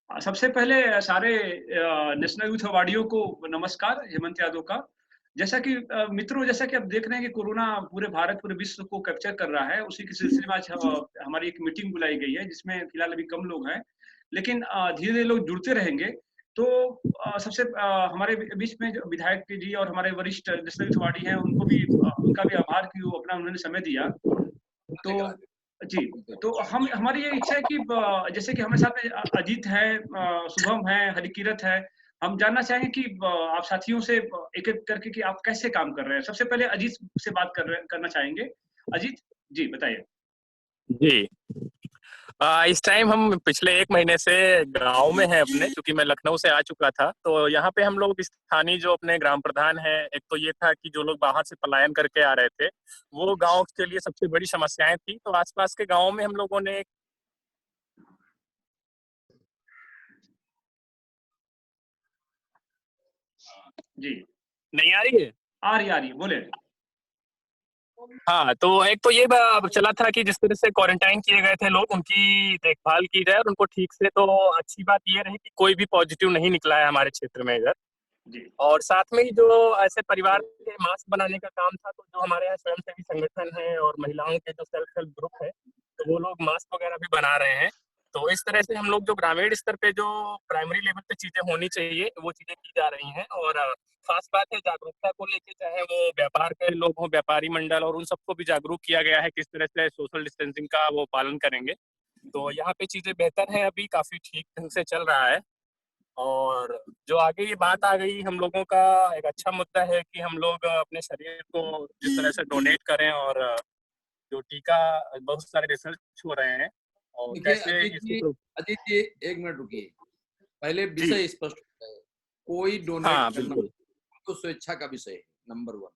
सबसे पहले सारे नेशनल यूथ अवार्डियों को नमस्कार, हेमंत यादव का। जैसा कि मित्रों, जैसा कि आप देख रहे हैं कि कोरोना पूरे भारत, पूरे विश्व को कैप्चर कर रहा है, उसी के सिलसिले में आज हमारी एक मीटिंग बुलाई गई है, जिसमें फिलहाल अभी कम लोग हैं। लेकिन धीरे-धीरे लोग जुड़ते रहेंगे। तो सबसे हमारे बीच में जो विधायक जी और हमारे वरिष्ठ नेशनल यूथ अवार्डी हैं, उनको भी उनका भी आभार कि वो अपना उन्होंने समय दिया। तो जी, तो हम हमारी ये इच्छा है कि जैसे कि हमारे साथ में अजीत है, शुभम है, हरिकिरत है। हम जानना चाहेंगे कि आप साथियों से एक-एक करके कि आप कैसे काम कर रहे हैं? सबसे पहले अजीत से बात करना चाहेंगे। अजीत, जी बताइए। जी। इस टाइम हम पिछले 1 महीने से गाँव में हैं अपने, क्योंकि मैं लखनऊ से आ चुका था। तो यहाँ पे हम लोग स्थानीय जो अपने ग्राम प्रधान हैं, एक तो ये था कि जो लोग बाहर से पलायन करके आ रहे थे, वो गाँव के लिए सबसे बड़ी समस्याएँ थी। तो आस-पास के गाँव में हम लोगों ने जी, नहीं आ रही है? आ रही है, बोलें। हाँ, तो एक तो ये चला था कि जिस तरह से क्वारंटाइन किए गए थे लोग, उनकी देखभाल की जाए और उनको ठीक से। तो अच्छी बात ये रही कि कोई भी पॉजिटिव नहीं निकला है हमारे क्षेत्र में इधर। जी, और साथ में ही जो ऐसे परिवार के मास्क बनाने का काम था, तो जो हमारे यहाँ स्वयंसेवी संगठन है और महिलाओं के जो सेल्फ हेल्प ग्रुप है, तो वो लोग मास्क वगैरह भी बना रहे हैं। तो इस तरह से हम लोग जो ग्रामीण स्तर पे जो प्राइमरी लेवल पे चीजें होनी चाहिए, वो चीजें की जा रही हैं। और खास बात है जागरूकता को लेके, चाहे वो व्यापार के लोग हों, व्यापारी मंडल, और उन सबको भी जागरूक किया गया है किस तरह से सोशल डिस्टेंसिंग का वो पालन करेंगे। तो यहाँ पे चीजें बेहतर हैं, अभी काफी ठीक ढंग से चल रहा है। और जो आगे ये बात आ गई, हम लोगों का एक अच्छा मुद्दा है कि हम लोग अपने शरीर को जिस तरह से डोनेट करें, और जो टीका, बहुत सारे रिसर्च हो रहे हैं और देखिए कैसे इसको अजीत जी 1 मिनट रुकिए। पहले जी। विषय स्पष्ट हो जाए। कोई डोनेट हाँ, करना बिल्कुल। तो स्वेच्छा का विषय है, नंबर 1।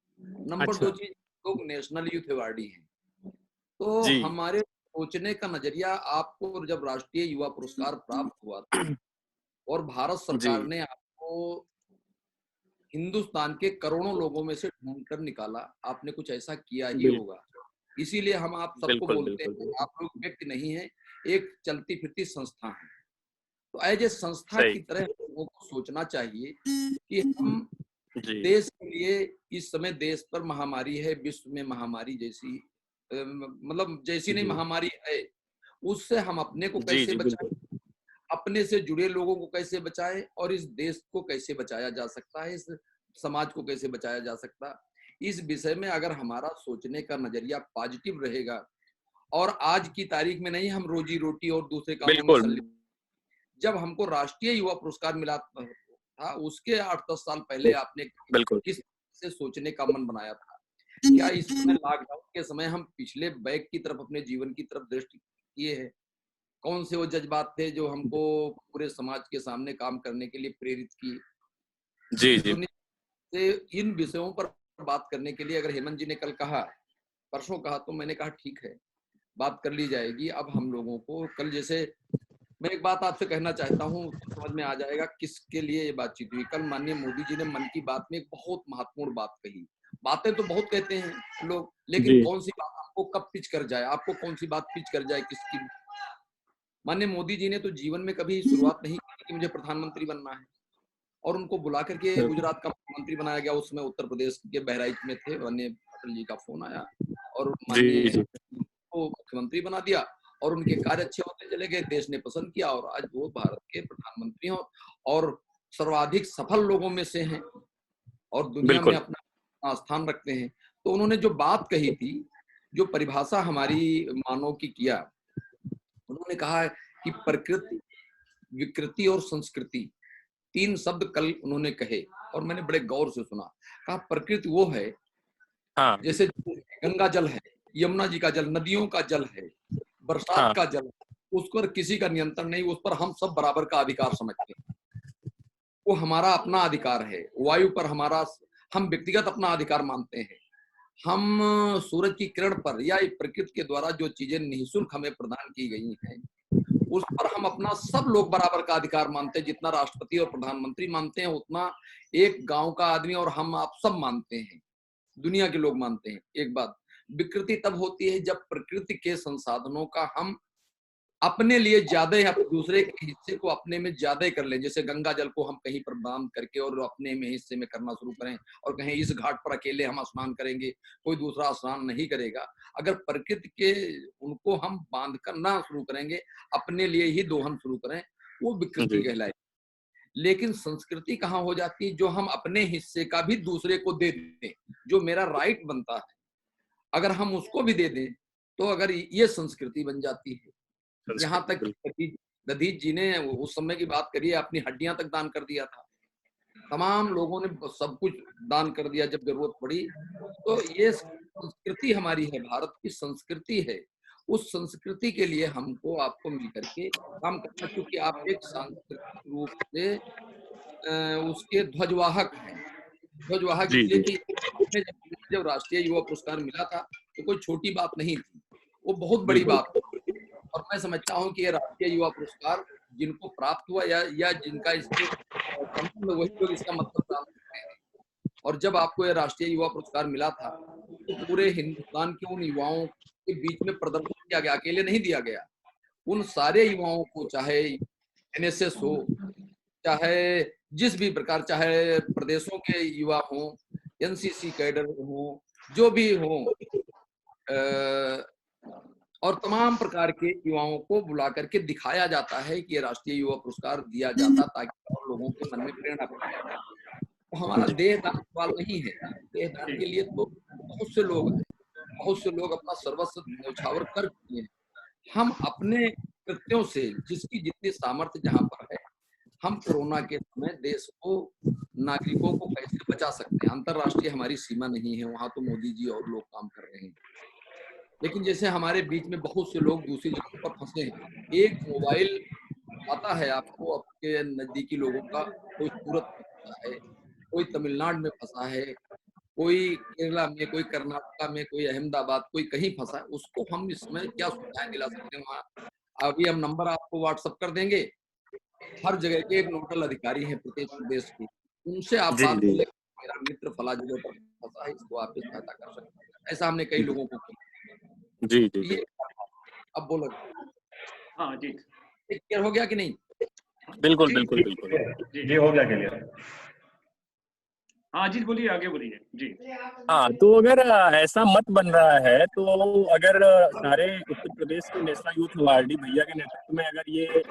नंबर 2 अच्छा। चीज़, लोग नेशनल यूथ अवार्डी हैं। तो जी। हमारे सोचने का नज़रिया, आपको जब राष्ट्रीय युवा पुरस्कार प्राप्त हुआ था और भारत जी। सरकार ने आपको हिंदुस्तान के करोड़ों लोगों में से ढूँढ कर निकाला, आपने कुछ ऐसा किया ही बिल होगा। इसीलिए हम आप सबको बिल्कुल, बोलते बिल्कुल, हैं, बिल्कुल। आप लोग व्यक्ति नहीं हैं, एक चलती-फिरती संस्था हैं। तो एज ए संस्था की सही। तरह हम लोगों को सोचना चाहिए कि हम जी। देश के लिए, इस समय देश पर महामारी है, विश्व में महामारी जैसी मतलब जैसी नहीं जी। महामारी है, उससे हम अपने को जी, कैसे जी, बचाएं, बिल्कुल। अपने से जुड़े लोगों को कैसे बचाएं और इस देश को कैसे बचाया जा सकता है, इस समाज को कैसे बचाया जा सकता है। इस विषय में अगर हमारा सोचने का नजरिया पॉजिटिव रहेगा और आज की तारीख में नहीं, हम रोजी रोटी और दूसरे कामों में बिल्कुल, संलिप्त। जब हमको राष्ट्रीय युवा पुरस्कार मिला था, उसके 8-10 साल पहले आपने बिल्कुल। किस से सोचने का मन बनाया था? क्या इस समय लॉकडाउन के समय हम पिछले बैक की तरफ, अपने जीवन की तरफ दृष्टि किए हैं? कौन से वो जज़्बात थे जो हमको पूरे समाज के सामने काम करने के लिए प्रेरित किए? जी, इस जी। दुनिया से इन विषयों पर बात करने के लिए अगर हेमंत जी ने कल कहा, परसों कहा, तो मैंने कहा ठीक है, बात कर ली जाएगी। अब हम लोगों को कल, जैसे मैं एक बात आपसे कहना चाहता हूँ, तो समझ में आ जाएगा किसके लिए ये बातचीत हुई। कल माननीय मोदी जी ने मन की बात में एक बहुत महत्वपूर्ण बात कही। बातें तो बहुत कहते हैं लोग, लेकिन जी। कौन सी बात आपको कब पिच कर जाए, आपको कौन सी बात पिच कर जाए किसकी। माननीय मोदी जी ने तो जीवन में कभी शुरुआत नहीं की कि मुझे प्रधानमंत्री बनना है, और उनको बुला करके बिल्कुल। गुजरात का मुख्यमंत्री बनाया गया। उस समय उत्तर प्रदेश के बहराइच में थे, माननीय अटल जी का फोन आया और जी, माननीय जी। को मुख्यमंत्री बना दिया और उनके कार्य अच्छे होते चले गए, देश ने पसंद किया और आज वो भारत के प्रधानमंत्री हैं और सर्वाधिक सफल लोगों में से हैं और दुनिया में बिल्कुल। अपना स्थान रखते हैं। तो उन्होंने जो बात कही थी, जो परिभाषा हमारी मानव की किया, उन्होंने कहा है कि प्रकृति, विकृति और संस्कृति, 3 शब्द कल उन्होंने कहे और मैंने बड़े गौर से सुना। कहा प्रकृति वो है, हाँ, जैसे गंगा जल है, यमुना जी का जल, नदियों का जल है, बरसात हाँ। का जल, उस पर किसी का नियंत्रण नहीं, उस पर हम सब बराबर का अधिकार समझते हैं। वो हमारा अपना अधिकार है। वायु पर हमारा, हम व्यक्तिगत अपना अधिकार मानते हैं। हम सूरज की किरण पर या प्रकृति के द्वारा जो चीजें निःशुल्क हमें प्रदान की गई हैं, उस पर हम अपना सब लोग बराबर का अधिकार मानते हैं। जितना राष्ट्रपति और प्रधानमंत्री मानते हैं, उतना एक गांव का आदमी और हम आप सब मानते हैं, दुनिया के लोग मानते हैं। एक बात, विकृति तब होती है जब प्रकृति के संसाधनों का हम अपने लिए ज्यादा ही, दूसरे के हिस्से को अपने में ज्यादा ही कर लें। जैसे गंगा जल को हम कहीं पर बांध करके और अपने में हिस्से में करना शुरू करें, और कहें इस घाट पर अकेले हम स्नान करेंगे, कोई दूसरा स्नान नहीं करेगा। अगर प्रकृति के उनको हम बांध कर ना शुरू करेंगे, अपने लिए ही दोहन शुरू करें, वो विकृति कहलाएगी। लेकिन संस्कृति कहाँ हो जाती है, जो हम अपने हिस्से का भी दूसरे को दे दें, जो मेरा राइट बनता है, अगर हम उसको भी दे दें तो अगर ये संस्कृति बन जाती है। यहाँ तक दधीच जी ने उस समय की बात करिए, अपनी हड्डियां तक दान कर दिया था। तमाम लोगों ने सब कुछ दान कर दिया जब जरूरत पड़ी। तो ये संस्कृति हमारी है, भारत की संस्कृति है। उस संस्कृति के लिए हमको आपको मिलकर के काम करना, क्योंकि आप एक सांस्कृतिक रूप से उसके ध्वजवाहक हैं। ध्वजवाहक इसलिए कि जब राष्ट्रीय युवा पुरस्कार मिला था तो कोई छोटी बात नहीं थी, वो बहुत बड़ी बात थी। और मैं समझता हूँ कि ये राष्ट्रीय युवा पुरस्कार जिनको प्राप्त हुआ या जिनका इसके वही लोग इसका मतलब प्राप्त करते हैं। और जब आपको ये राष्ट्रीय युवा पुरस्कार मिला था तो पूरे हिंदुस्तान के उन युवाओं के बीच में प्रदर्शन किया गया, अकेले नहीं दिया गया। उन सारे युवाओं को, चाहे एनएसएस हो, चाहे जिस भी प्रकार, चाहे प्रदेशों के युवा हों, एनसीसी कैडर हों, जो भी हों, और तमाम प्रकार के युवाओं को बुला करके दिखाया जाता है कि ये राष्ट्रीय युवा पुरस्कार दिया जाता ताकि और लोगों के मन में प्रेरणा पैदा हो। तो हमारा देहदान सवाल नहीं है। देहदान के लिए तो बहुत से लोग हैं, बहुत से लोग अपना सर्वस्व न्यौछावर कर चुके हैं। हम अपने कृत्यों से, जिसकी जितनी सामर्थ्य जहाँ पर है, हम कोरोना के समय देश को, नागरिकों को कैसे बचा सकते हैं। अंतरराष्ट्रीय हमारी सीमा नहीं है, वहां तो मोदी जी और लोग काम कर रहे हैं। लेकिन जैसे हमारे बीच में बहुत से लोग दूसरी जगह पर फंसे हैं, एक मोबाइल आता है आपको आपके नजदीकी लोगों का, कोई सूरत में फंसा है, कोई तमिलनाडु में फंसा है, कोई केरला में, कोई कर्नाटका में, कोई अहमदाबाद, कोई कहीं फंसा है, उसको हम इसमें क्या सुविधाएं दिला सकते हैं। वहाँ अभी हम नंबर आपको व्हाट्सएप कर देंगे। हर जगह के एक नोडल अधिकारी हैं प्रत्येक प्रदेश के, उनसे आप बात कर ले, मेरा मित्र फला जगह पर फंसा है, इसको आप सहायता कर सकते हैं। ऐसा हमने कई लोगों को किया। जी जी। ये अब बोलो। हाँ जी, क्लियर हो गया कि नहीं? बिल्कुल बिल्कुल बिल्कुल जी हो गया क्लियर। हाँ जी, बोलिए, आगे बोलिए जी। हाँ, तो अगर ऐसा मत बन रहा है, तो अगर सारे उत्तर प्रदेश के नेशनल यूथ अवार्डी भैया के नेतृत्व में अगर ये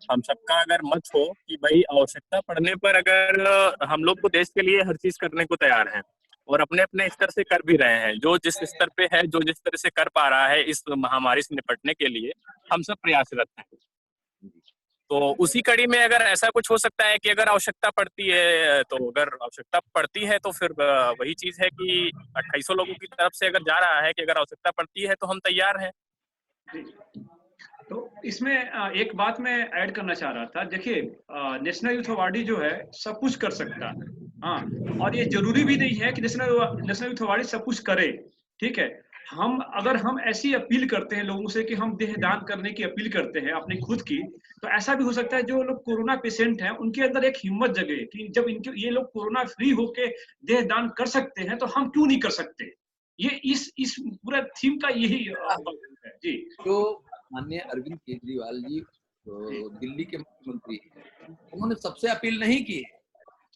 हम सबका अगर मत हो कि भाई आवश्यकता पड़ने पर अगर हम लोग को देश के लिए हर चीज करने को तैयार हैं और अपने अपने स्तर से कर भी रहे हैं, जो जिस स्तर पे है, जो जिस तरह से कर पा रहा है इस महामारी से निपटने के लिए हम सब प्रयासरत हैं। तो उसी कड़ी में अगर ऐसा कुछ हो सकता है कि अगर आवश्यकता पड़ती है, तो अगर आवश्यकता पड़ती है तो फिर वही चीज है कि 2800 लोगों की तरफ से अगर जा रहा है कि अगर आवश्यकता पड़ती है तो हम तैयार हैं। तो इसमें एक बात मैं ऐड करना चाह रहा था। देखिए, नेशनल यूथ अवार्डी जो है सब कुछ कर सकता है, हाँ, और ये जरूरी भी नहीं है कि नेशनल यूथ अवार्डी सब कुछ करे, ठीक है। अगर हम ऐसी अपील करते हैं लोगों से कि हम देह दान करने की अपील करते हैं अपनी खुद की, तो ऐसा भी हो सकता है जो लोग कोरोना पेशेंट हैं उनके अंदर एक हिम्मत जगे कि जब ये लोग कोरोना फ्री होके देह दान कर सकते हैं तो हम क्यों नहीं कर सकते। ये इस पूरा थीम का यही है जी। जो माननीय अरविंद केजरीवाल जी दिल्ली के मुख्यमंत्री हैं, उन्होंने सबसे अपील नहीं की है।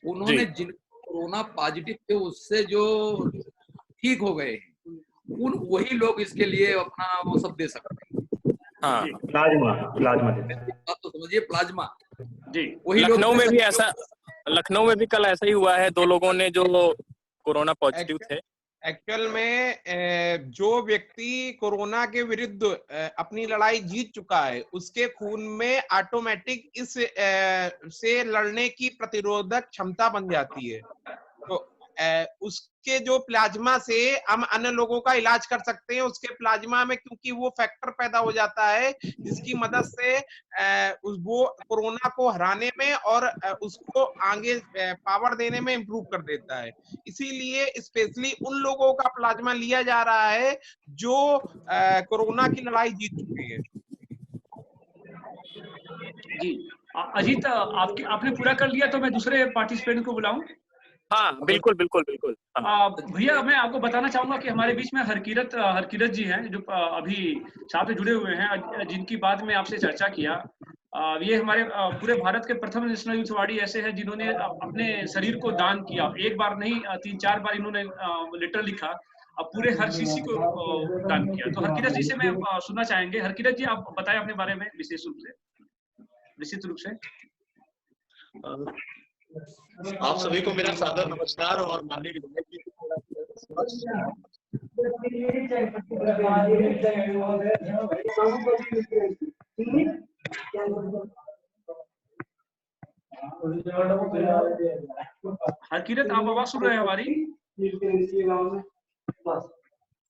उन्होंने जिन कोरोना पॉजिटिव थे उससे जो ठीक हो गए हैं, वही लोग इसके लिए अपना वो सब दे सकते हैं। हाँ, प्लाज्मा तो समझिए, प्लाज्मा जी। वही लखनऊ में भी ऐसा, लखनऊ में भी कल ऐसा ही हुआ है, 2 लोगों ने जो कोरोना पॉजिटिव थे। एक्चुअल में जो व्यक्ति कोरोना के विरुद्ध अपनी लड़ाई जीत चुका है, उसके खून में ऑटोमेटिक इस से लड़ने की प्रतिरोधक क्षमता बन जाती है। तो उसके जो प्लाज्मा से हम अन्य लोगों का इलाज कर सकते हैं। उसके प्लाज्मा में क्योंकि वो फैक्टर पैदा हो जाता है जिसकी मदद से वो कोरोना को हराने में और उसको आगे पावर देने में इम्प्रूव कर देता है। इसीलिए स्पेशली उन लोगों का प्लाज्मा लिया जा रहा है जो कोरोना की लड़ाई जीत चुके हैं। जी, अजीत, आपने पूरा कर लिया तो मैं दूसरे पार्टिसिपेंट को बुलाऊं। हाँ बिल्कुल बिल्कुल बिल्कुल। हाँ। भैया मैं आपको बताना चाहूंगा कि हमारे बीच में हरकिरत जी हैं जो अभी साथ में जुड़े हुए हैं, जिनकी बात में आपसे चर्चा किया। ये हमारे पूरे भारत के प्रथम नेशनल यूथ अवार्डी ऐसे हैं जिन्होंने अपने शरीर को दान किया। एक बार नहीं 3-4 बार इन्होंने लेटर लिखा, पूरे हर सीसी को दान किया। तो हरकिरत जी से मैं सुनना चाहेंगे। हरकिरत जी आप बताएं अपने बारे में निश्चित रूप से। आप सभी को मेरा सादर नमस्कार और माननीय विधायक जी हरकिरत आप आवाज सुन रहे हैं हमारी?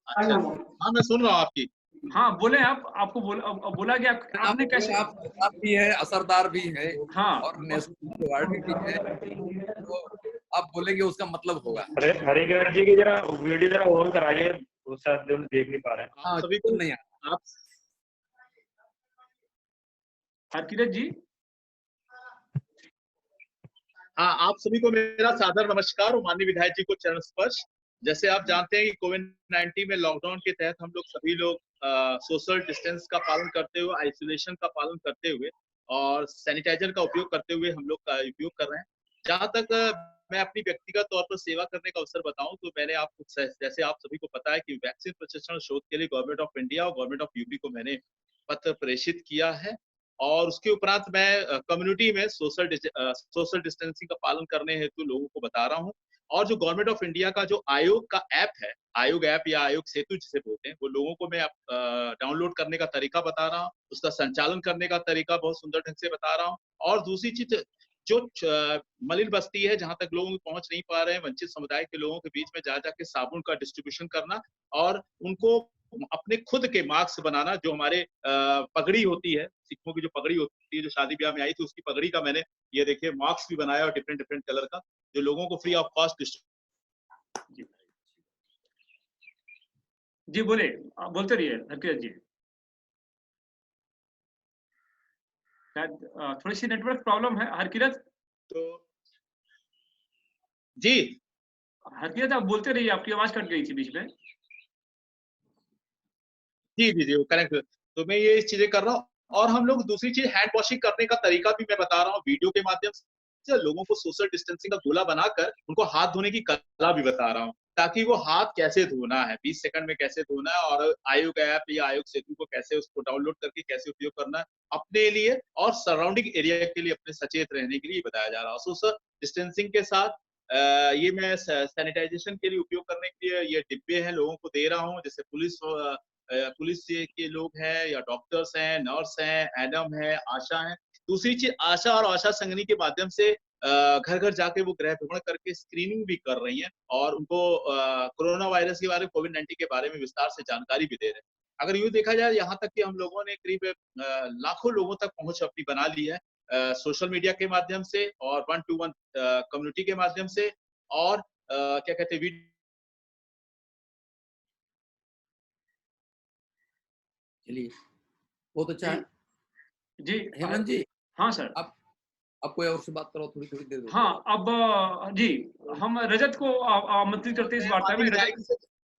अच्छा, हाँ मैं सुन रहा हूँ आपकी। हाँ बोले आप, आपको बोला गया आपने कैसे? आप भी है, असरदार भी है, हाँ और नेशनल अवार्ड भी है, तो आप बोलेंगे उसका मतलब होगा। हरिकिरत जी की जरा वीडियो जरा ऑन कराइए, वो शायद देख नहीं पा रहे हैं। हाँ, सभी को नहीं आप हरकिरत जी। हाँ, आप सभी को मेरा सादर नमस्कार और माननीय विधायक जी को चरण स्पर्श। जैसे आप जानते हैं कि कोविड-19 में लॉकडाउन के तहत हम लोग सभी लोग सोशल डिस्टेंस का पालन करते हुए, आइसोलेशन का पालन करते हुए और सैनिटाइजर का उपयोग करते हुए हम लोग का उपयोग कर रहे हैं। जहाँ तक मैं अपनी व्यक्तिगत तौर पर सेवा करने का अवसर बताऊं तो मैंने आपको, जैसे आप सभी को पता है कि वैक्सीन प्रशिक्षण शोध के लिए गवर्नमेंट ऑफ इंडिया और गवर्नमेंट ऑफ यूपी को मैंने पत्र प्रेषित किया है। और उसके उपरांत मैं कम्युनिटी में सोशल डिस्टेंसिंग का पालन करने हेतु लोगों को बता रहा हूँ। और जो गवर्नमेंट ऑफ इंडिया का जो आयोग का ऐप है, आयोग ऐप या आयोग सेतु जिसे बोलते हैं, वो लोगों को मैं डाउनलोड करने का तरीका बता रहा हूँ, उसका संचालन करने का तरीका बहुत सुंदर ढंग से बता रहा हूँ। और दूसरी चीज, जो मलिन बस्ती है जहां तक लोग पहुंच नहीं पा रहे हैं, वंचित समुदाय के लोगों के बीच में जा जाके साबुन का डिस्ट्रीब्यूशन करना और उनको अपने खुद के मास्क बनाना। जो हमारे पगड़ी होती है, सिखों की जो पगड़ी होती है जो शादी ब्याह में आई थी, उसकी पगड़ी का मैंने ये देखिए मास्क भी बनाया और डिफरेंट डिफरेंट कलर का, जो लोगों को फ्री ऑफ कॉस्ट। जी बोले, बोलते रहिए हरकिरत जी। शायद थोड़ी सी नेटवर्क प्रॉब्लम है हरकिरत। तो जी हरकिरत आप बोलते रहिए, आपकी आवाज कट गई थी बीच में। जी जी जी करेक्ट। तो मैं ये चीजें कर रहा हूँ। और हम लोग दूसरी चीज हैंड वॉशिंग करने का तरीका भी मैं बता रहा हूँ वीडियो के माध्यम से। लोगों को सोशल डिस्टेंसिंग का गोला बनाकर उनको हाथ धोने की कला भी बता रहा हूँ, ताकि वो हाथ कैसे धोना है, 20 सेकंड में कैसे धोना है, और आयोग ऐप या आयोग सेतु को कैसे उसको डाउनलोड करके कैसे उपयोग करना है अपने लिए और सराउंडिंग एरिया के लिए, अपने सचेत रहने के लिए बताया जा रहा है। सोशल डिस्टेंसिंग के साथ ये मैं सैनिटाइजेशन के लिए उपयोग करने के लिए ये डिब्बे हैं लोगों को दे रहा हूँ। जैसे पुलिस के लोग हैं या डॉक्टर्स हैं, नर्स हैं, एडम है, आशा है। दूसरी चीज, आशा और आशा संगनी के माध्यम से घर घर जाके वो गृह भ्रमण करके स्क्रीनिंग भी कर रही हैं और उनको कोरोना वायरस के बारे में, कोविड-19 के बारे में विस्तार से जानकारी भी दे रहे हैं। अगर यूँ देखा जाए, यहाँ तक कि हम लोगों ने करीब लाखों लोगों तक पहुंच अपनी बना ली है सोशल मीडिया के माध्यम से और 1-to-1 कम्युनिटी के माध्यम से। और क्या कहते हैं, चलिए, बहुत अच्छा है जी हेमंत जी। हाँ सर। आप कोई और से बात करो, थोड़ी थोड़ी देर। हाँ अब जी हम रजत को आमंत्रित करते हैं इस वार्ता में।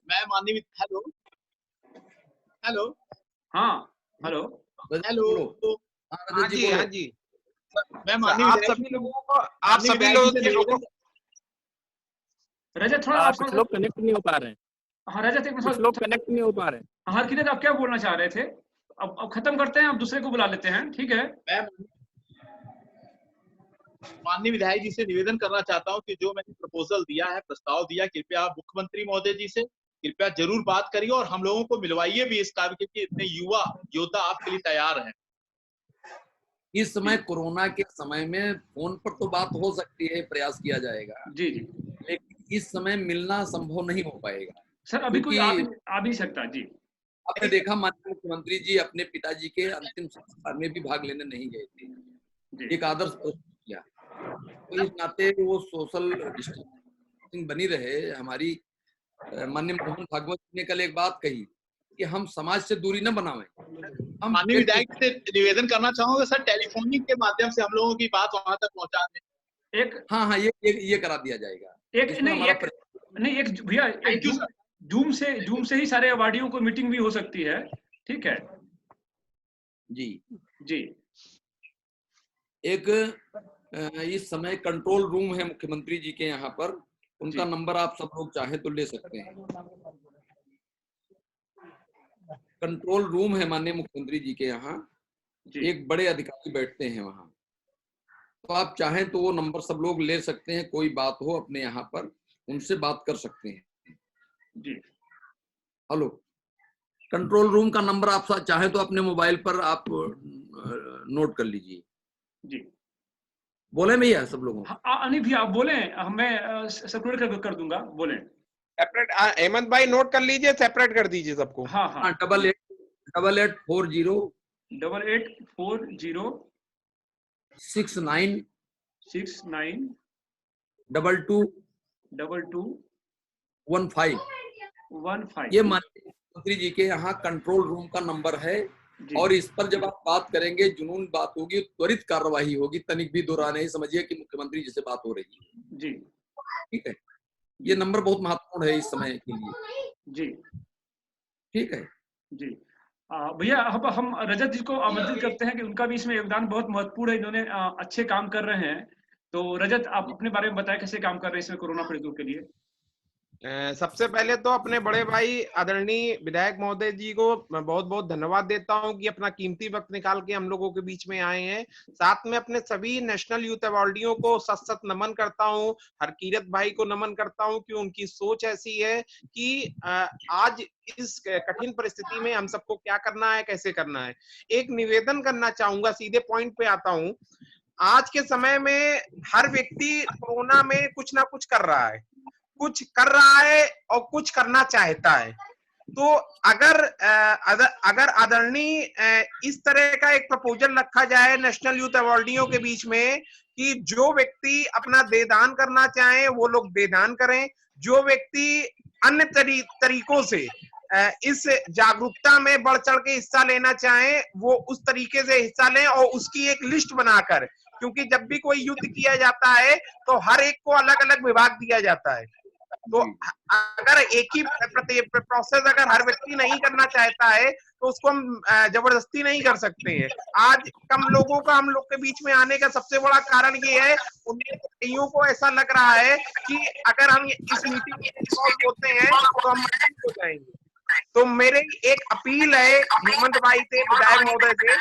मैं माननीय हेलो हेलो हाँ हेलो हेलो हाँ जी हाँ जी। मैं आप सभी लोगों को रजत थोड़ा कुछ लोग कनेक्ट नहीं हो पा रहे हैं। हाँ रजत एक कुछ लोग कनेक्ट नहीं हो पा रहे हैं। हरकिरत आप क्या बोलना चाह रहे थे? अब खत्म करते हैं, अब दूसरे को बुला लेते हैं, ठीक है? मैं माननीय विधायक जी से निवेदन करना चाहता हूं कि जो मैंने प्रपोजल दिया है, प्रस्ताव दिया, कृपया आप मुख्यमंत्री महोदय जी से कृपया जरूर बात करिए और हम लोगों को मिलवाइए भी इस कार्य के, इतने युवा योद्धा आपके लिए तैयार हैं। इस समय कोरोना के समय में फोन पर तो बात हो सकती है, प्रयास किया जाएगा जी जी, लेकिन इस समय मिलना संभव नहीं हो पाएगा सर। अभी कोई आ भी नहीं सकता जी। आपने देखा माननीय मुख्यमंत्री जी अपने पिताजी के अंतिम संस्कार में भी भाग लेने नहीं गए थे, एक आदर्श किया। तो इस नाते वो सोशल डिस्टेंसिंग बनी रहे। हमारी माननीय मोहन भागवत ने कल एक बात कही कि हम समाज से दूरी न बनावें। हम माननीय विधायक से निवेदन करना चाहूंगा सर, टेलीफोनिक के माध्यम से हम लोगों की बात वहां तक पहुंचा दें। हाँ ये करा दिया जाएगा। एक इसमें नहीं हमारा एक नहीं एक भैया थैंक यू सर। जूम से ही सारे अवार्डियों को मीटिंग भी हो सकती है, ठीक है जी जी। एक इस समय कंट्रोल रूम है मुख्यमंत्री जी के यहाँ पर, उनका जी। नंबर आप सब लोग चाहे तो ले सकते हैं। कंट्रोल रूम है माननीय मुख्यमंत्री जी के यहाँ, जी एक बड़े अधिकारी बैठते हैं वहाँ, तो आप चाहें तो वो नंबर सब लोग ले सकते हैं। कोई बात हो अपने यहाँ पर उनसे बात कर सकते हैं। जी हेलो, कंट्रोल रूम का नंबर आप चाहे तो अपने मोबाइल पर आप नोट कर लीजिए। जी। बोले भैया सब लोगों को? नहीं भैया आप बोले, मैं सेपरेट कर दूंगा, बोले। सेपरेट हेमंत भाई नोट कर लीजिए, सेपरेट कर दीजिए सबको। हाँ हाँ 8840 8840 69 69 22 22 15। 15। ये माननीय मुख्यमंत्री जी के यहाँ कंट्रोल रूम का नंबर है, जी और इस पर जब आप बात करेंगे, जुनून बात होगी, त्वरित कार्रवाई होगी, तनिक भी दोहरा नहीं समझिए कि मुख्यमंत्री जी से बात हो रही है। जी ठीक है, ये नंबर बहुत महत्वपूर्ण है इस समय के लिए। जी ठीक है जी। भैया अब हम रजत जी को आमंत्रित करते हैं कि उनका भी इसमें योगदान बहुत महत्वपूर्ण है, इन्होंने अच्छे काम कर रहे हैं। तो रजत आप अपने बारे में बताएं कैसे काम कर रहे हैं इसमें कोरोना पीड़ितों के लिए। सबसे पहले तो अपने बड़े भाई आदरणीय विधायक महोदय जी को मैं बहुत बहुत धन्यवाद देता हूं कि अपना कीमती वक्त निकाल के हम लोगों के बीच में आए हैं। साथ में अपने सभी नेशनल यूथ अवार्डियों को सत सत नमन करता हूं। हरकीरत भाई को नमन करता हूं कि उनकी सोच ऐसी है कि आज इस कठिन परिस्थिति में हम सबको क्या करना है, कैसे करना है। एक निवेदन करना चाहूंगा, सीधे पॉइंट पे आता हूं। आज के समय में हर व्यक्ति कोरोना में कुछ ना कुछ कर रहा है, कुछ कर रहा है और कुछ करना चाहता है। तो अगर आदरणीय इस तरह का एक प्रपोजल रखा जाए नेशनल यूथ अवार्डियों के बीच में कि जो व्यक्ति अपना देदान करना चाहे वो लोग देदान करें, जो व्यक्ति अन्य तरीकों से इस जागरूकता में बढ़ चढ़ के हिस्सा लेना चाहे वो उस तरीके से हिस्सा लें, और उसकी एक लिस्ट बनाकर, क्योंकि जब भी कोई युद्ध किया जाता है तो हर एक को अलग अलग विभाग दिया जाता है। तो अगर एक ही प्रोसेस अगर हर व्यक्ति नहीं करना चाहता है तो उसको हम जबरदस्ती नहीं कर सकते हैं। आज कम लोगों का हम लोग के बीच में आने का सबसे बड़ा कारण ये है, उन्हीं को ऐसा लग रहा है कि अगर हम इस मीटिंग में इन्वॉल्व होते हैं तो हम हो जाएंगे। तो मेरे एक अपील है हेमंत भाई से, विधायक महोदय से,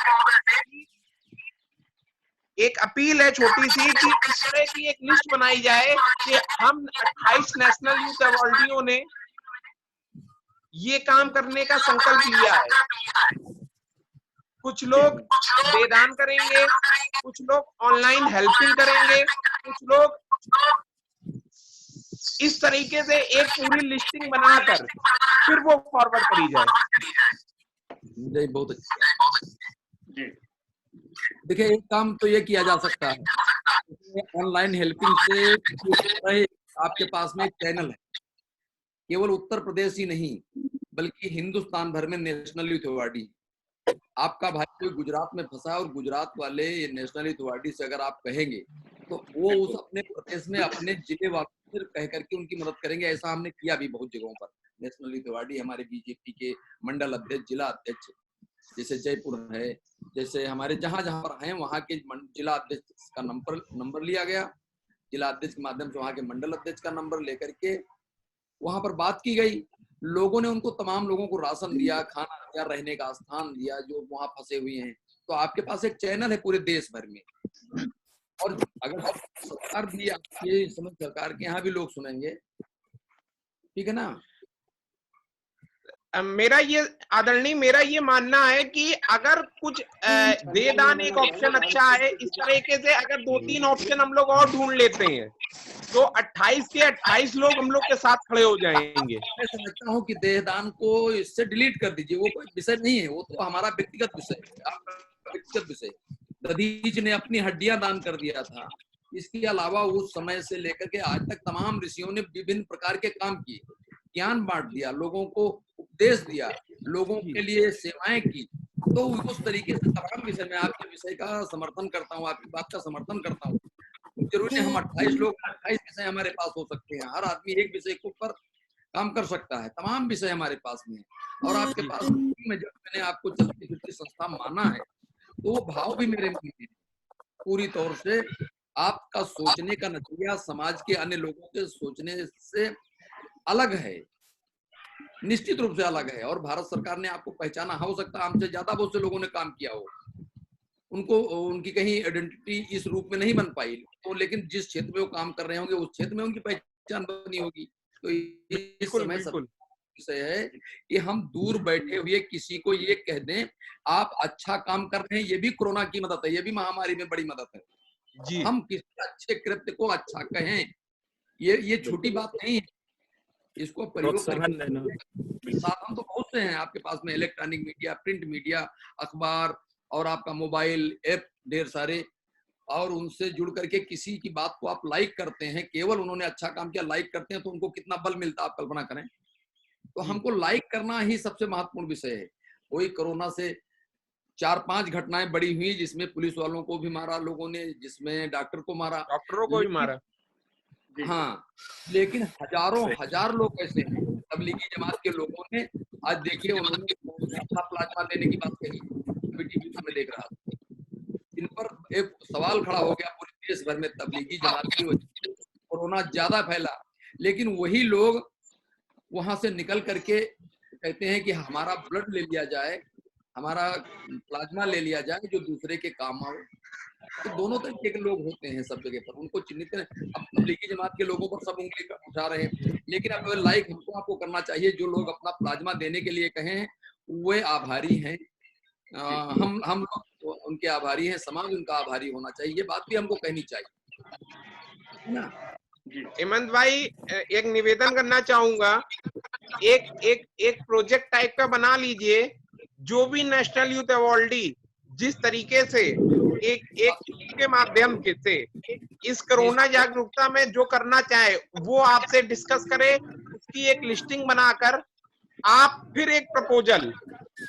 एक अपील है छोटी सी कि इस तरह की एक लिस्ट बनाई जाए कि हम 28 नेशनल यूथ अवार्डियों ने ये काम करने का संकल्प लिया है। कुछ लोग देदान करेंगे, कुछ लोग ऑनलाइन हेल्पिंग करेंगे, कुछ लोग इस तरीके से एक पूरी लिस्टिंग बनाकर फिर वो फॉरवर्ड करी जाए। बहुत अच्छा। देखिए, एक काम तो ये किया जा सकता है, ऑनलाइन हेल्पिंग से आपके पास में एक चैनल है, केवल उत्तर प्रदेश ही नहीं बल्कि हिंदुस्तान भर में नेशनल यूथ अवार्डी। आपका भाई कोई गुजरात में फंसा और गुजरात वाले नेशनल यूथ अवार्डी से अगर आप कहेंगे तो वो उस अपने प्रदेश में अपने जिले वालों से कह करके उनकी मदद करेंगे। ऐसा हमने किया भी बहुत जगहों पर। नेशनल यूथ अवार्डी हमारे बीजेपी के मंडल अध्यक्ष, जिला अध्यक्ष, जैसे जयपुर है, जैसे हमारे जहां जहां पर हैं वहां के जिला अध्यक्ष का नंबर लिया गया, जिला अध्यक्ष के माध्यम से वहां के मंडल अध्यक्ष का नंबर लेकर के वहां पर बात की गई। लोगों ने उनको, तमाम लोगों को राशन दिया, खाना दिया, रहने का स्थान दिया जो वहां फंसे हुए हैं। तो आपके पास एक चैनल है पूरे देश भर में, और अगर सरकार भी, ये समझ सरकार के यहाँ भी लोग सुनेंगे, ठीक है ना। मेरा ये मानना है कि अगर कुछ देदान एक ऑप्शन अच्छा है, इस तरीके से अगर 2-3 ऑप्शन हम लोग और ढूंढ लेते हैं तो 28 के 28 लोग हम लोग के साथ खड़े हो जाएंगे। मैं समझता हूँ कि देहदान को इससे डिलीट कर दीजिए, वो कोई विषय नहीं है, वो तो हमारा व्यक्तिगत विषय है, आपका व्यक्तिगत विषय। दधीच ने अपनी हड्डियां दान कर दिया था। इसके अलावा उस समय से लेकर के आज तक तमाम ऋषियों ने विभिन्न प्रकार के काम किए, ज्ञान बांट दिया, लोगों को उपदेश दिया, लोगों के लिए सेवाएं की। तो उस तरीके से तमाम विषय में आपके विषय का समर्थन करता हूँ, आपकी बात का समर्थन करता हूँ। जरूरी नहीं हम 28 लोग 28 विषय हमारे पास हो सकते हैं। हर आदमी एक विषय के ऊपर काम कर सकता है। तमाम विषय हमारे पास में है और आपके पास में जब मैंने आपको चलती फिरती संस्था माना है तो वो भाव भी मेरे मन में है। पूरी तौर से आपका सोचने का नजरिया समाज के अन्य लोगों के सोचने से अलग है, निश्चित रूप से अलग है। और भारत सरकार ने आपको पहचाना, हो सकता है हमसे ज्यादा बहुत से लोगों ने काम किया हो, उनको उनकी कहीं आइडेंटिटी इस रूप में नहीं बन पाई, तो लेकिन जिस क्षेत्र में वो काम कर रहे होंगे उस क्षेत्र में उनकी पहचान बनी होगी। तो इस समय सब विषय है कि हम दूर बैठे हुए किसी को ये कह दें आप अच्छा काम कर रहे हैं, ये भी कोरोना की मदद है, ये भी महामारी में बड़ी मदद है जी। हम किसी अच्छे कृत्य को अच्छा कहें, ये छोटी बात नहीं है। इसको प्रयोग साधन तो बहुत से हैं आपके पास में, इलेक्ट्रॉनिक मीडिया, प्रिंट मीडिया, अखबार और आपका मोबाइल ऐप ढेर सारे, और उनसे जुड़ करके किसी की बात को आप लाइक करते हैं, केवल उन्होंने अच्छा काम किया लाइक करते हैं तो उनको कितना बल मिलता है आप कल्पना करें। तो हमको लाइक करना ही सबसे महत्वपूर्ण विषय है। कोई कोरोना से 4-5 घटनाएं बड़ी हुई जिसमें पुलिस वालों को भी मारा लोगों ने, जिसमें डॉक्टर को मारा, डॉक्टरों को भी मारा, हाँ, लेकिन हजारों हजार लोग ऐसे हैं तबलीगी जमात के लोगों ने, आज देखिए उन्होंने अपना प्लाज्मा देने की बात कही, टीवी में देख रहा था। इन पर एक सवाल खड़ा हो गया पूरे देश भर में, तबलीगी जमात की वजह से कोरोना ज्यादा फैला, लेकिन वही लोग वहां से निकल करके कहते हैं कि हमारा ब्लड ले लिया जाए, हमारा प्लाज्मा ले लिया जाए जो दूसरे के काम आए। तो दोनों तरीके के लोग होते हैं सब जगह पर, उनको चिन्हित करें। अब तबलीगी जमात के लोगों पर सब उंगली उठा रहे हैं, लेकिन अब लाइक हमको आपको करना चाहिए, जो लोग अपना प्लाज्मा देने के लिए कहें वे आभारी हैं, हम लोग उनके आभारी हैं, समाज उनका आभारी होना चाहिए, ये बात भी हमको कहनी चाहिए ना। हेमंत भाई एक निवेदन करना चाहूंगा, एक प्रोजेक्ट टाइप का बना लीजिए, जो भी नेशनल यूथ अवॉर्डी जिस तरीके से एक के माध्यम से इस कोरोना जागरूकता में जो करना चाहे वो आपसे डिस्कस करे, उसकी एक लिस्टिंग बनाकर आप फिर एक प्रपोजल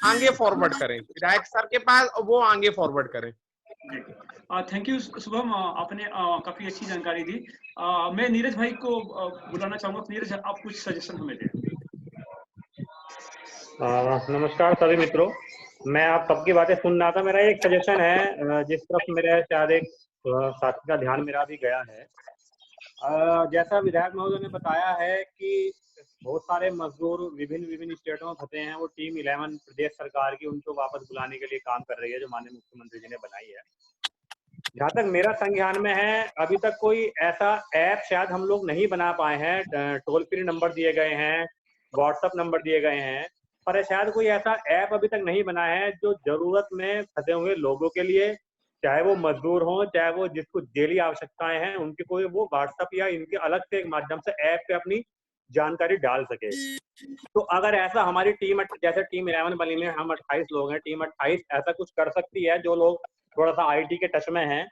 आगे फॉरवर्ड करें विधायक सर के पास, और वो आगे फॉरवर्ड करें। थैंक यू शुभम, आपने काफी अच्छी जानकारी दी। मैं नीरज भाई को बुलाना चाहूंगा। नीरज, आप कुछ सजेशन हमें दें। नमस्कार सभी मित्रों, मैं आप सबकी बातें सुन रहा था। मेरा एक सजेशन है जिस तरफ मेरे शायद एक साथी का ध्यान मेरा भी गया है। जैसा विधायक महोदय ने बताया है कि बहुत सारे मजदूर विभिन्न स्टेटों में फंसे हैं, वो टीम 11 प्रदेश सरकार की उनको वापस बुलाने के लिए काम कर रही है, जो माननीय मुख्यमंत्री जी ने बनाई है। जहाँ तक मेरा संज्ञान में है, अभी तक कोई ऐसा ऐप शायद हम लोग नहीं बना पाए हैं। टोल फ्री नंबर दिए गए हैं, व्हाट्सएप नंबर दिए गए हैं, पर शायद कोई ऐसा ऐप अभी तक नहीं बना है जो जरूरत में फंसे हुए लोगों के लिए, चाहे वो मजदूर हों, चाहे वो जिसको डेली आवश्यकताएं हैं, उनकी कोई वो व्हाट्सएप या इनके अलग से एक माध्यम से ऐप पे अपनी जानकारी डाल सके। तो अगर ऐसा हमारी टीम, जैसे टीम 11 बनी में हम 28 लोग हैं, टीम 28 ऐसा कुछ कर सकती है, जो लोग थोड़ा सा IT के टच में हैं,